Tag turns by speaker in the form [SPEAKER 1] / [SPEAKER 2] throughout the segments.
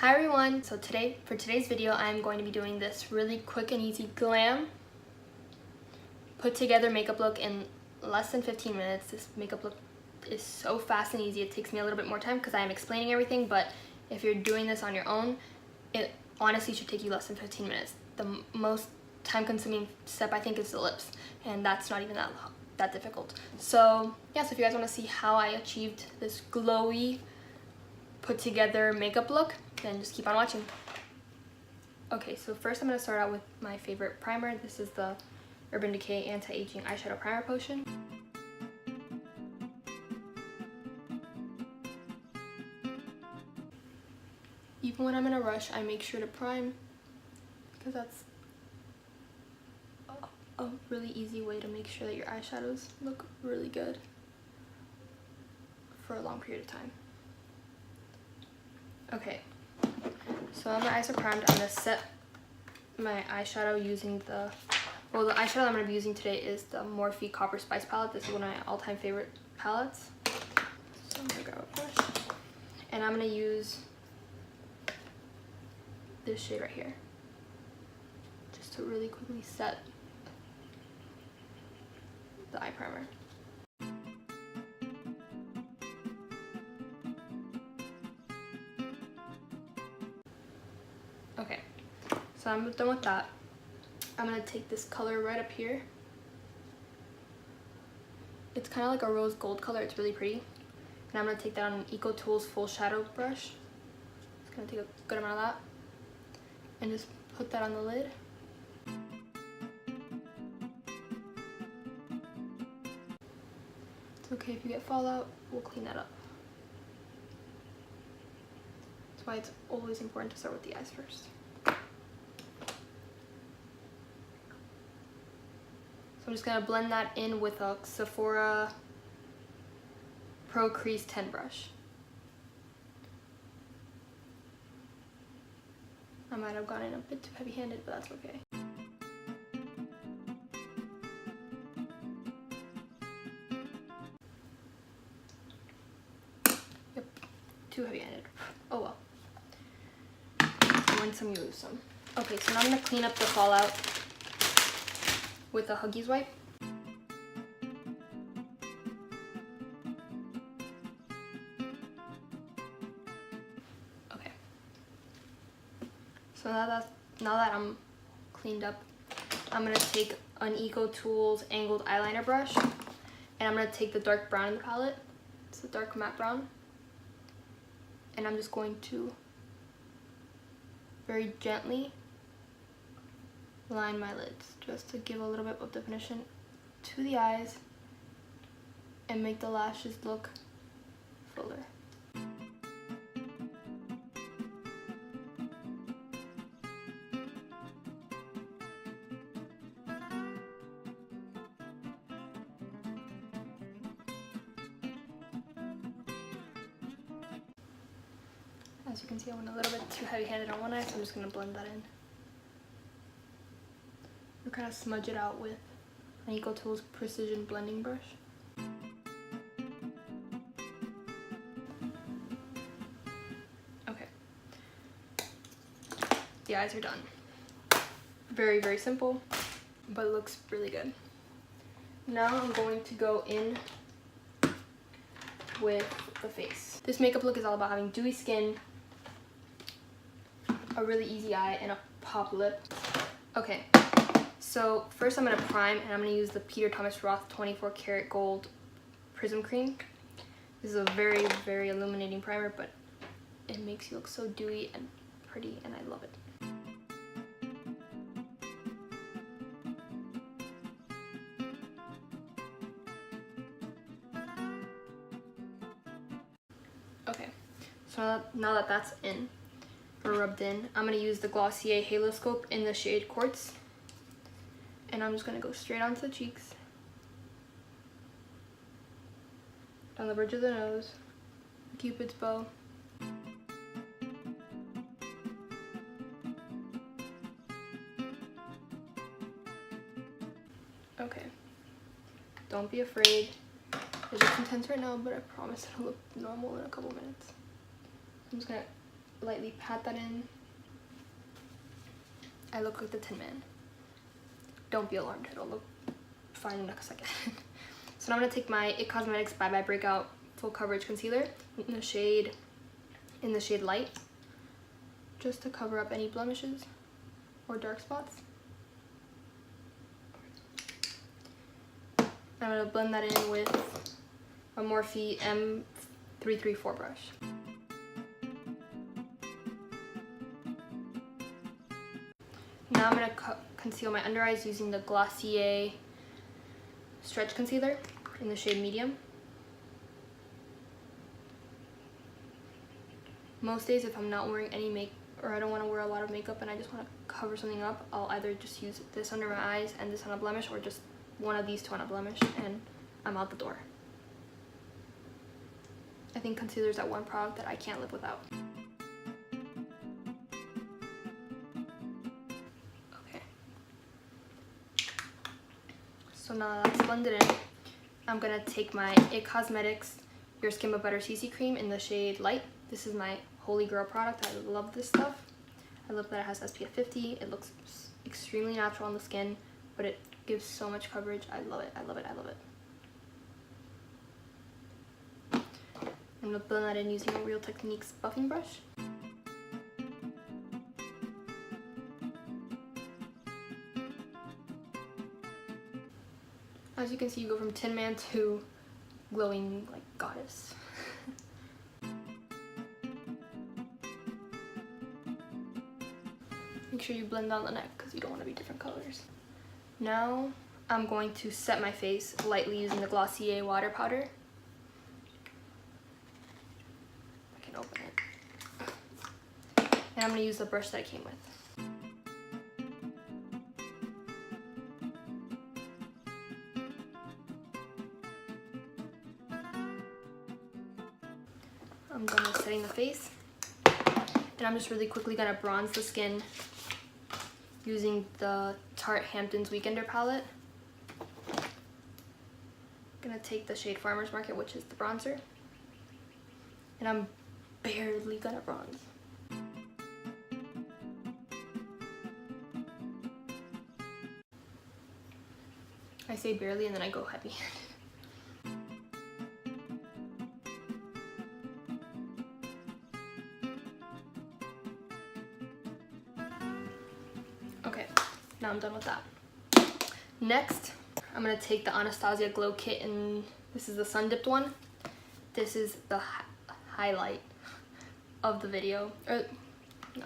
[SPEAKER 1] Hi everyone! So for today's video, I'm going to be doing this really quick and easy glam put together makeup look in less than 15 minutes. This makeup look is so fast and easy. It takes me a little bit more time because I am explaining everything, but if you're doing this on your own, it honestly should take you less than 15 minutes. The most time-consuming step I think is the lips, and that's not even that difficult. So yeah, so if you guys want to see how I achieved this glowy put together makeup look, then just keep on watching. Okay, so first I'm going to start out with my favorite primer. This is the Urban Decay Anti-Aging Eyeshadow Primer Potion. Even when I'm in a rush, I make sure to prime because that's a really easy way to make sure that your eyeshadows look really good for a long period of time. Okay, so now my eyes are primed, I'm going to set my eyeshadow using the eyeshadow I'm going to be using today is the Morphe Copper Spice palette. This is one of my all-time favorite palettes. So I'm going to grab a brush, and I'm going to use this shade right here, just to really quickly set the eye primer. Okay, so I'm done with that. I'm going to take this color right up here. It's kind of like a rose gold color. It's really pretty. And I'm going to take that on an Eco Tools Full Shadow brush. Just going to take a good amount of that and just put that on the lid. It's okay if you get fallout. We'll clean that up. That's why it's always important to start with the eyes first. So I'm just going to blend that in with a Sephora Pro Crease 10 brush. I might have gone in a bit too heavy-handed, but that's okay. Yep, too heavy-handed. Oh well. You win some, you lose some. Okay, so now I'm going to clean up the fallout with a Huggies wipe. Okay. So now that I'm cleaned up, I'm gonna take an Eco Tools angled eyeliner brush, and I'm gonna take the dark brown in the palette. It's a dark matte brown, and I'm just going to very gently line my lids just to give a little bit of definition to the eyes and make the lashes look fuller. As you can see, I went a little bit too heavy-handed on one eye, so I'm just going to blend that in. Or kind of smudge it out with an Eco Tools Precision Blending Brush. Okay. The eyes are done. Very, very simple, but it looks really good. Now I'm going to go in with the face. This makeup look is all about having dewy skin, a really easy eye, and a pop lip. Okay. So first I'm going to prime, and I'm going to use the Peter Thomas Roth 24 Karat Gold Prism Cream. This is a very, very illuminating primer, but it makes you look so dewy and pretty, and I love it. Okay, so now that that's in, or rubbed in, I'm going to use the Glossier Haloscope in the shade Quartz. And I'm just going to go straight onto the cheeks, down the bridge of the nose, Cupid's bow. Okay, don't be afraid. It looks intense right now, but I promise it'll look normal in a couple minutes. I'm just going to lightly pat that in. I look like the Tin Man. Don't be alarmed, it'll look fine in a second. So now I'm gonna take my IT Cosmetics Bye Bye Breakout Full Coverage Concealer in the shade Light, just to cover up any blemishes or dark spots. I'm gonna blend that in with a Morphe M334 brush. Now I'm going to conceal my under eyes using the Glossier Stretch Concealer in the shade Medium. Most days if I'm not wearing any makeup, or I don't want to wear a lot of makeup and I just want to cover something up, I'll either just use this under my eyes and this on a blemish, or just one of these two on a blemish, and I'm out the door. I think concealer is that one product that I can't live without. So now that's blended in, I'm going to take my IT Cosmetics Your Skin But Better CC Cream in the shade Light. This is my holy grail product. I love this stuff. I love that it has SPF 50. It looks extremely natural on the skin, but it gives so much coverage. I love it, I love it, I love it. I'm going to blend that in using a Real Techniques buffing brush. As you can see, you go from Tin Man to glowing like goddess. Make sure you blend down the neck because you don't want to be different colors. Now I'm going to set my face lightly using the Glossier water powder. I can open it. And I'm going to use the brush that it came with. I'm done with setting the face, and I'm just really quickly gonna bronze the skin using the Tarte Hamptons Weekender palette. I'm gonna take the shade Farmer's Market, which is the bronzer, and I'm barely gonna bronze. I say barely and then I go heavy. Okay, now I'm done with that. Next, I'm going to take the Anastasia Glow Kit, and this is the Sun Dipped one. This is the highlight of the video. No.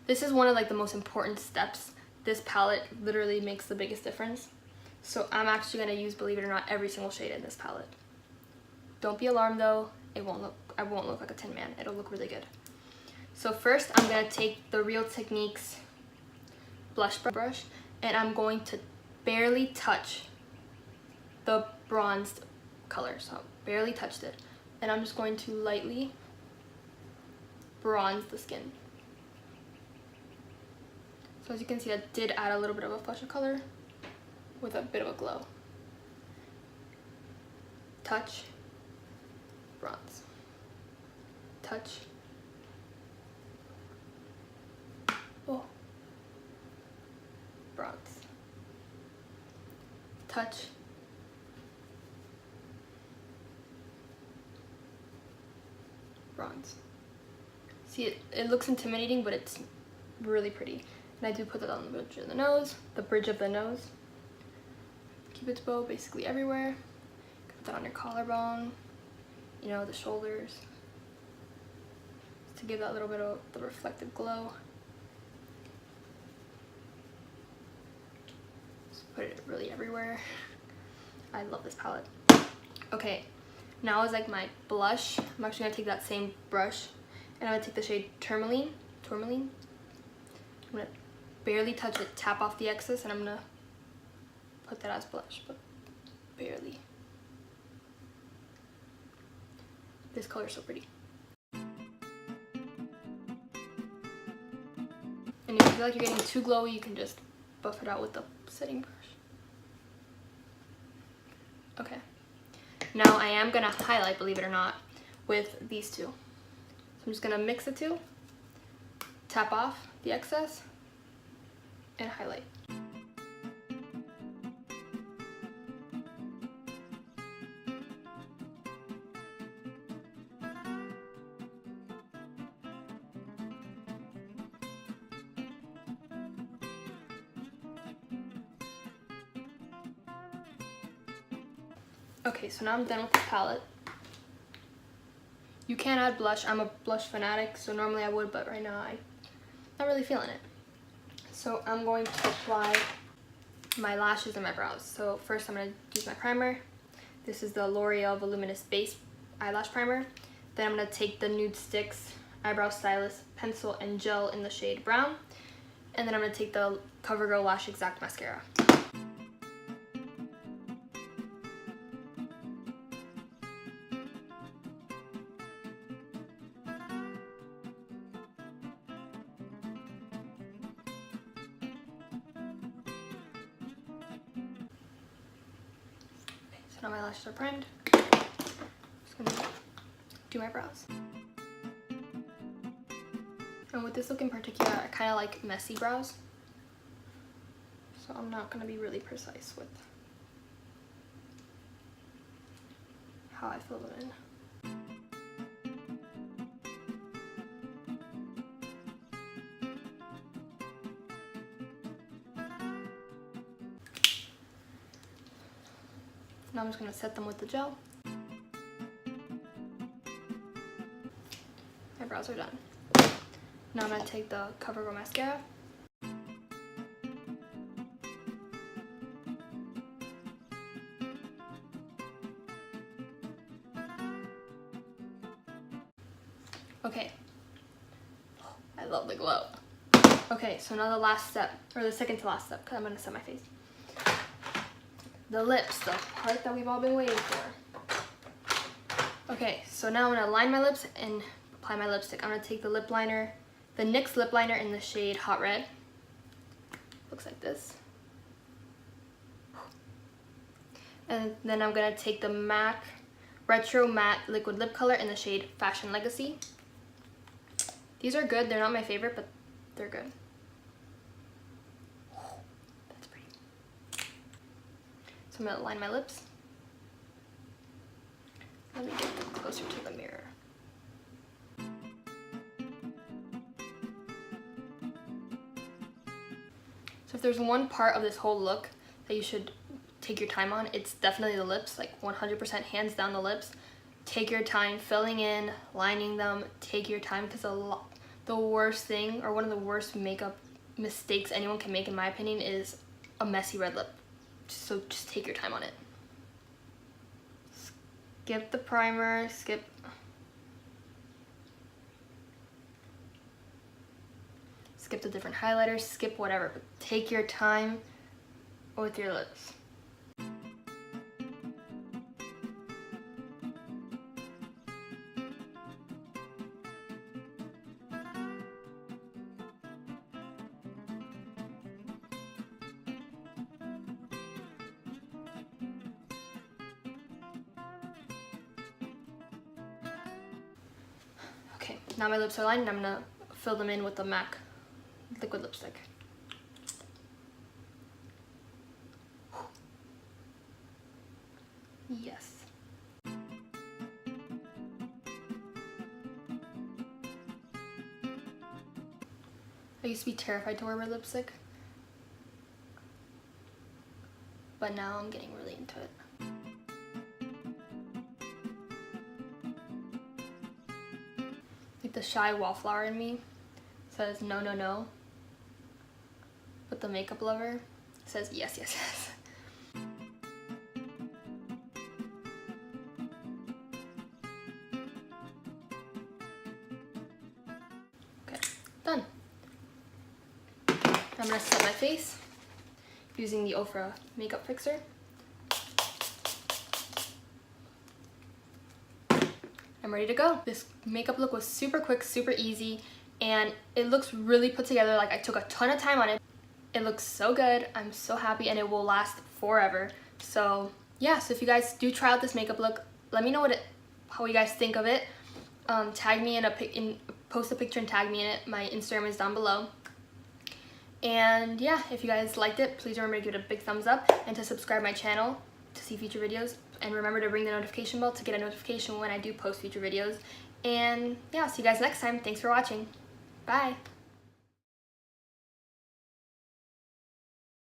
[SPEAKER 1] This is one of like the most important steps. This palette literally makes the biggest difference. So I'm actually going to use, believe it or not, every single shade in this palette. Don't be alarmed though, I won't look like a Tin Man. It'll look really good. So first I'm going to take the Real Techniques blush brush, and I'm going to barely touch the bronzed color. So barely touched it. And I'm just going to lightly bronze the skin. So as you can see, I did add a little bit of a flush of color with a bit of a glow. Touch, bronze. Touch. Oh. Bronze. Touch. Bronze. See, it looks intimidating, but it's really pretty. And I do put that on the bridge of the nose, Cupid's bow, basically everywhere. Put that on your collarbone, you know, the shoulders, to give that little bit of the reflective glow. Just put it really everywhere. I love this palette. Okay, now is like my blush. I'm actually gonna take that same brush, and I'm gonna take the shade Tourmaline. I'm gonna barely touch it, tap off the excess, and I'm gonna put that as blush, but barely. This color is so pretty. And if you feel like you're getting too glowy, you can just buff it out with the setting brush. Okay. Now I am gonna highlight, believe it or not, with these two. So I'm just gonna mix the two, tap off the excess, and highlight. Okay, so now I'm done with the palette. You can add blush. I'm a blush fanatic, so normally I would, but right now I'm not really feeling it. So I'm going to apply my lashes and my brows. So first I'm going to use my primer. This is the L'Oreal Voluminous Base Eyelash Primer. Then I'm going to take the NudeStix Eyebrow Stylus Pencil and Gel in the shade Brown. And then I'm going to take the CoverGirl Lash Exact Mascara. So now my lashes are primed. Just gonna do my brows. And with this look in particular, I kind of like messy brows. So I'm not going to be really precise with how I fill them in. Now I'm just going to set them with the gel. My brows are done. Now I'm going to take the CoverGirl mascara. Okay. I love the glow. Okay, so now the last step, or the second to last step, because I'm going to set my face. The lips, the part that we've all been waiting for. Okay, so now I'm going to line my lips and apply my lipstick. I'm going to take the lip liner, the NYX lip liner in the shade Hot Red. Looks like this. And then I'm going to take the MAC Retro Matte Liquid Lip Color in the shade Fashion Legacy. These are good. They're not my favorite, but they're good. That's pretty. So I'm going to line my lips. Let me get them closer to the mirror. So if there's one part of this whole look that you should take your time on, it's definitely the lips, like 100% hands down the lips. Take your time filling in, lining them, take your time, because the worst thing, or one of the worst makeup mistakes anyone can make in my opinion, is a messy red lip. So just take your time on it. Skip the primer, skip the different highlighters, skip whatever, but take your time with your lips. Okay, now my lips are lined and I'm gonna fill them in with the MAC liquid lipstick. Yes. I used to be terrified to wear red lipstick, but now I'm getting really into it. Like the shy wallflower in me says no, no, no. But the makeup lover says yes, yes, yes. Okay, done. I'm gonna set my face using the Ofra makeup fixer. I'm ready to go. This makeup look was super quick, super easy, and it looks really put together. Like I took a ton of time on it. It looks so good. I'm so happy, and it will last forever. So yeah, so if you guys do try out this makeup look, let me know how you guys think of it. tag me post a picture and tag me in it. My Instagram is down below. And yeah, if you guys liked it, please remember to give it a big thumbs up and to subscribe my channel to see future videos. And remember to ring the notification bell to get a notification when I do post future videos. And yeah, I'll see you guys next time. Thanks for watching. Bye.